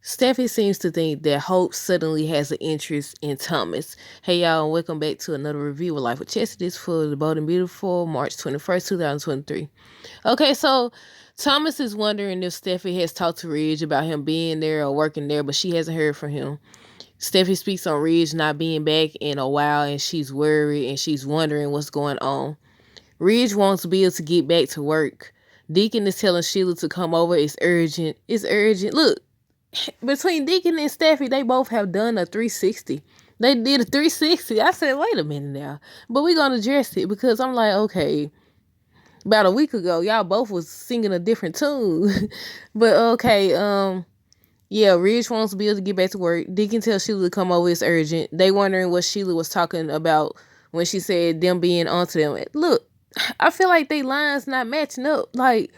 Steffi seems to think that Hope suddenly has an interest in Thomas. Hey y'all, and welcome back to another review of Life with Chastity. This for the Bold and Beautiful, March 21st, 2023. Okay, so Thomas is wondering if Steffi has talked to Ridge about him being there or working there, but she hasn't heard from him. Steffi speaks on Ridge not being back in a while, and she's worried and she's wondering what's going on. Ridge wants Bill to get back to work. Deacon is telling Sheila to come over. It's urgent. It's urgent. Look, between Deacon and Steffi, they both have done a 360. They did a 360. I said, wait a minute now. But we're going to address it because I'm like, okay, about a week ago, y'all both was singing a different tune. But okay, yeah, Ridge wants Bill to get back to work. Deacon tells Sheila to come over. It's urgent. They wondering what Sheila was talking about when she said them being onto them. Look, I feel like they lines not matching up. Like,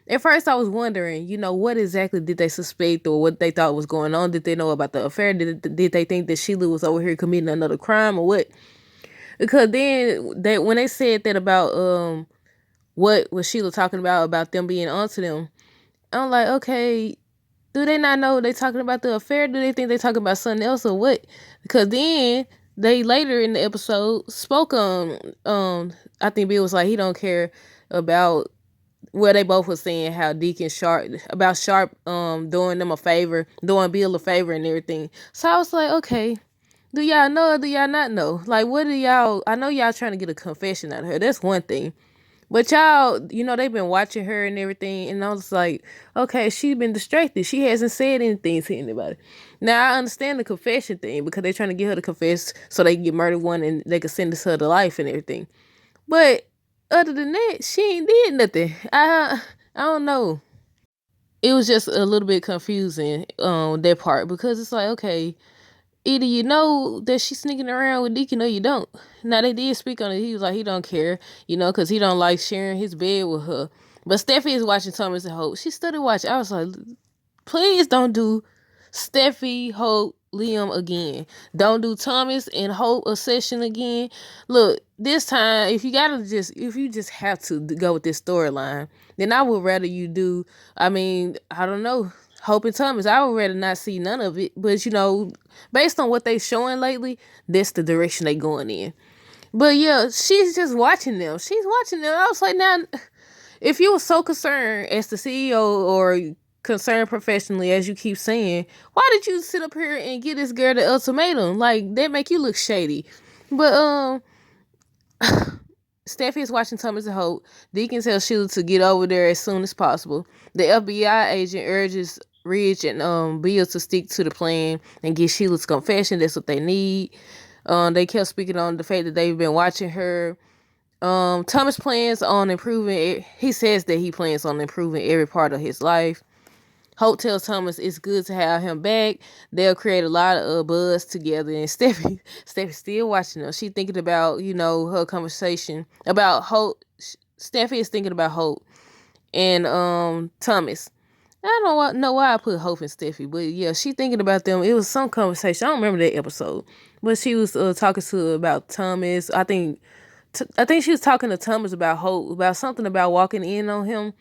at first I was wondering, what exactly did they suspect or what they thought was going on? Did they know about the affair? Did they think that Sheila was over here committing another crime or what? Because then when they said that about what was Sheila talking about them being onto them, I'm like, okay, do they not know they talking about the affair? Do they think they talking about something else or what? Because then they later in the episode spoke on I think Bill was like he don't care about, well, they both was saying how Deacon Sharp about Sharp doing them a favor, doing Bill a favor and everything. So I was like, okay, do y'all know or do y'all not know? Like, what do y'all? I know y'all trying to get a confession out of her. That's one thing. But y'all, they've been watching her and everything, and I was like, okay, she's been distracted. She hasn't said anything to anybody. Now I understand the confession thing because they're trying to get her to confess so they can get murdered one and they can sentence her to life and everything. But other than that, she ain't did nothing. I don't know. It was just a little bit confusing that part because it's like, okay, either you know that she's sneaking around with Deacon or you don't. Now they did speak on it. He was like he don't care, because he don't like sharing his bed with her. But Steffi is watching Thomas and Hope. She started watching. I was like, please don't do Steffi, Hope, Liam again. Don't do Thomas and Hope a session again. Look, this time, if you just have to go with this storyline, then I would rather you do, I don't know, Hope and Thomas. I would rather not see none of it. But, based on what they showing lately, that's the direction they going in. But yeah, she's just watching them. She's watching them. I was like, now, if you were so concerned as the CEO or concerned professionally, as you keep saying, why did you sit up here and give this girl the ultimatum? Like, that make you look shady. But Steffi is watching Thomas and Hope. Deacon tells Sheila to get over there as soon as possible. The FBI agent urges Ridge and Bill to stick to the plan and get Sheila's confession. That's what they need. They kept speaking on the fact that they've been watching her. Thomas plans on improving. He says that he plans on improving every part of his life. Hope tells Thomas it's good to have him back. They'll create a lot of buzz together. And Steffi's still watching them. She thinking about, her conversation about Hope. Steffi is thinking about Hope and Thomas. I don't know why I put Hope and Steffi, but yeah, she thinking about them. It was some conversation. I don't remember that episode, but she was talking to about Thomas. I think she was talking to Thomas about Hope, about something about walking in on him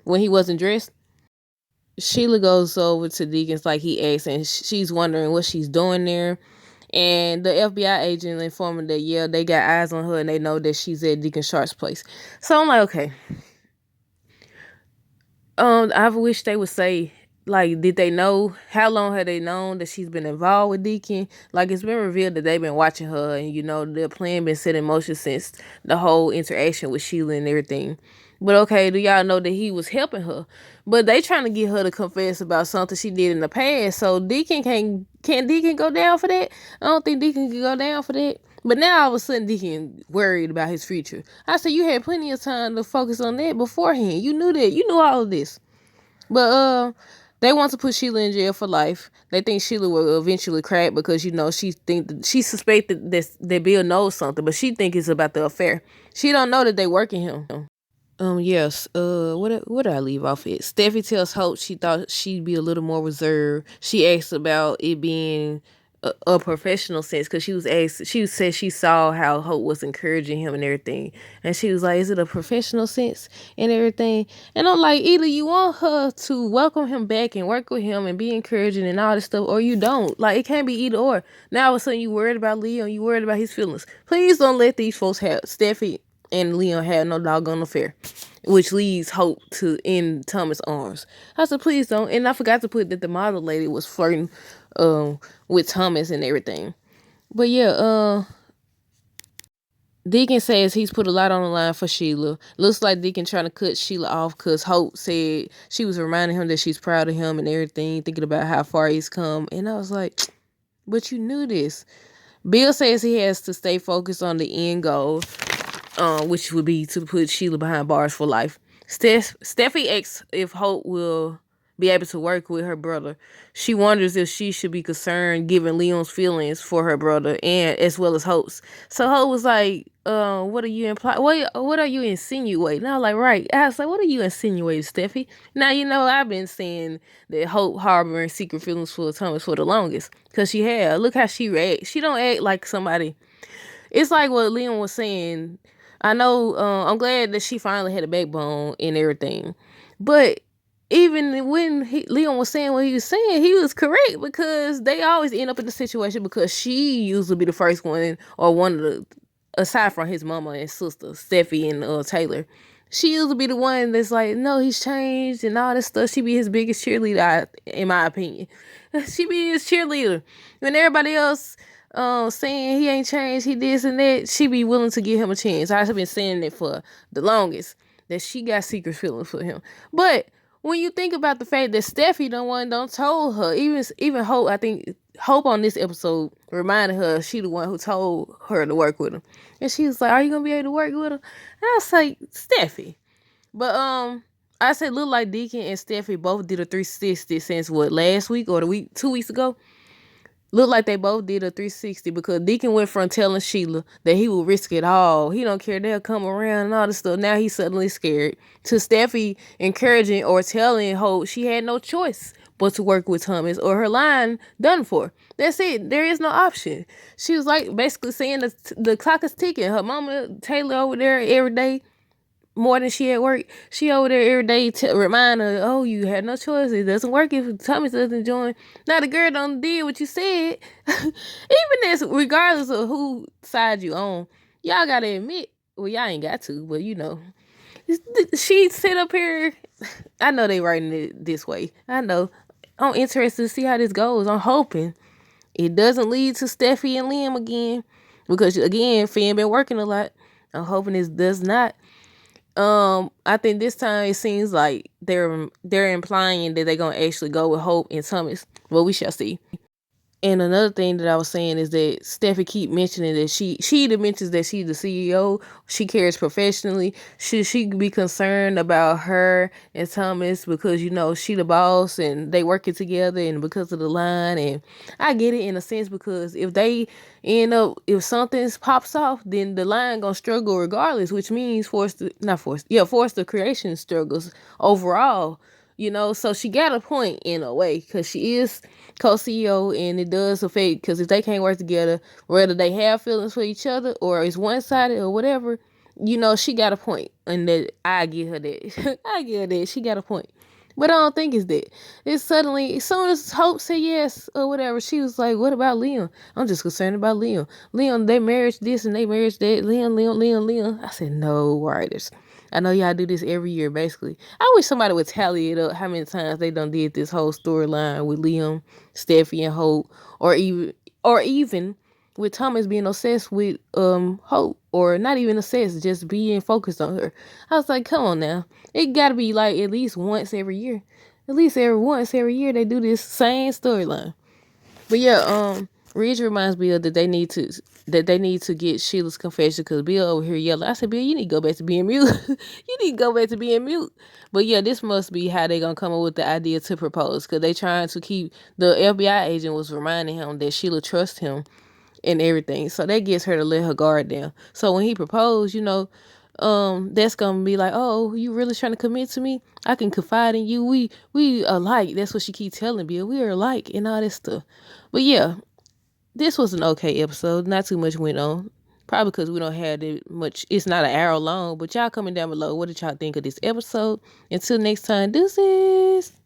when he wasn't dressed. Sheila goes over to Deacon's like he asked, and she's wondering what she's doing there. And the FBI agent informed her that, yeah, they got eyes on her and they know that she's at Deacon Sharp's place. So I'm like, okay. I wish they would say, like, did they know? How long had they known that she's been involved with Deacon? Like, it's been revealed that they've been watching her and, their plan been set in motion since the whole interaction with Sheila and everything. But okay, do y'all know that he was helping her? But they trying to get her to confess about something she did in the past. So Deacon can Deacon go down for that? I don't think Deacon can go down for that. But now all of a sudden Deacon worried about his future. I said you had plenty of time to focus on that beforehand. You knew that. You knew all of this. But they want to put Sheila in jail for life. They think Sheila will eventually crack because she suspected that Bill knows something, but she think it's about the affair. She don't know that they working him. Yes. What did I leave off at? Steffi tells Hope she thought she'd be a little more reserved. She asks about it being a professional sense, because she was asked, she said she saw how Hope was encouraging him and everything, and she was like, is it a professional sense and everything? And I'm like, either you want her to welcome him back and work with him and be encouraging and all this stuff, or you don't. Like, it can't be either or. Now all of a sudden you worried about Leon, you worried about his feelings. Please don't let these folks have Steffi and Leon have no doggone affair, which leads Hope to in Thomas' arms. I said, please don't. And I forgot to put that the model lady was flirting with Thomas and everything. But yeah, Deacon says he's put a lot on the line for Sheila. Looks like Deacon trying to cut Sheila off because Hope said she was reminding him that she's proud of him and everything, thinking about how far he's come. And I was like, but you knew this. Bill says he has to stay focused on the end goal, which would be to put Sheila behind bars for life. Steffi asks if Hope will be able to work with her brother. She wonders if she should be concerned given Leon's feelings for her brother and as well as Hope's. So Hope was like, what are you implying? What are you insinuating? And I was like, right. I was like, what are you insinuating, Steffi? Now, I've been saying that Hope harboring secret feelings for Thomas for the longest. Because she had. Look how she react. She don't act like somebody. It's like what Leon was saying. I know, I'm glad that she finally had a backbone and everything. But even when Leon was saying what he was saying, he was correct, because they always end up in the situation because she usually be the first one, or one of the, aside from his mama and sister, Steffi and Taylor. She usually be the one that's like, no, he's changed and all this stuff. She be his biggest cheerleader, in my opinion. She be his cheerleader. When everybody else saying he ain't changed, he this and that, she be willing to give him a chance. I've been saying it for the longest, that she got secret feelings for him. But when you think about the fact that Steffi don't told her, even Hope, I think Hope on this episode reminded her she the one who told her to work with him. And she was like, are you gonna be able to work with him? And I was like, Steffi. But I said look like Deacon and Steffi both did a 360 since what, last week or 2 weeks ago? Looked like they both did a 360, because Deacon went from telling Sheila that he will risk it all. He don't care, they'll come around and all this stuff. Now he's suddenly scared. To Steffi encouraging or telling Hope she had no choice but to work with Thomas or her line done for. That's it. There is no option. She was like basically saying the clock is ticking. Her mama, Taylor, over there every day, more than she at work. She over there every day to remind her, oh, you had no choice. It doesn't work if Thomas doesn't join. Now the girl don't did what you said. Even as, regardless of who side you on, y'all gotta admit, well, y'all ain't got to, but she sit up here. I know they writing it this way. I know. I'm interested to see how this goes. I'm hoping it doesn't lead to Steffi and Liam again, because again, Finn been working a lot. I'm hoping this does not. I think this time it seems like they're implying that they're gonna actually go with Hope and Thomas. Well, we shall see. And another thing that I was saying is that Steffi keep mentioning that she mentions that she's the CEO. She cares professionally. Should she be concerned about her and Thomas because she the boss and they working together and because of the line? And I get it in a sense, because if they if something pops off, then the line gonna struggle regardless, which means force the creation struggles overall. So she got a point in a way, because she is co-CEO, and it does affect, because if they can't work together, whether they have feelings for each other or it's one-sided or whatever, she got a point. And that I give her that. I give her that. She got a point. But I don't think it's that. It's suddenly, as soon as Hope said yes or whatever, she was like, what about Leon? I'm just concerned about Leon. Leon, they marriage this and they marriage that. Leon. I said, no, writers. I know y'all do this every year, basically. I wish somebody would tally it up how many times they done did this whole storyline with Liam, Steffi, and Hope, or even with Thomas being obsessed with Hope, or not even obsessed, just being focused on her. I was like, come on now. It gotta be like at least once every year. At least once every year they do this same storyline. But yeah, Ridge reminds Bill that they need to get Sheila's confession, because Bill over here yelling. I said, Bill, you need to go back to being mute. You need to go back to being mute. But yeah, this must be how they gonna come up with the idea to propose, because they trying to keep, the FBI agent was reminding him that Sheila trusts him and everything. So that gets her to let her guard down. So when he proposed, that's gonna be like, oh, you really trying to commit to me? I can confide in you. We alike. That's what she keep telling Bill. We are alike and all this stuff. But yeah, this was an okay episode. Not too much went on. Probably because we don't have that much. It's not an hour long. But y'all comment down below. What did y'all think of this episode? Until next time, deuces.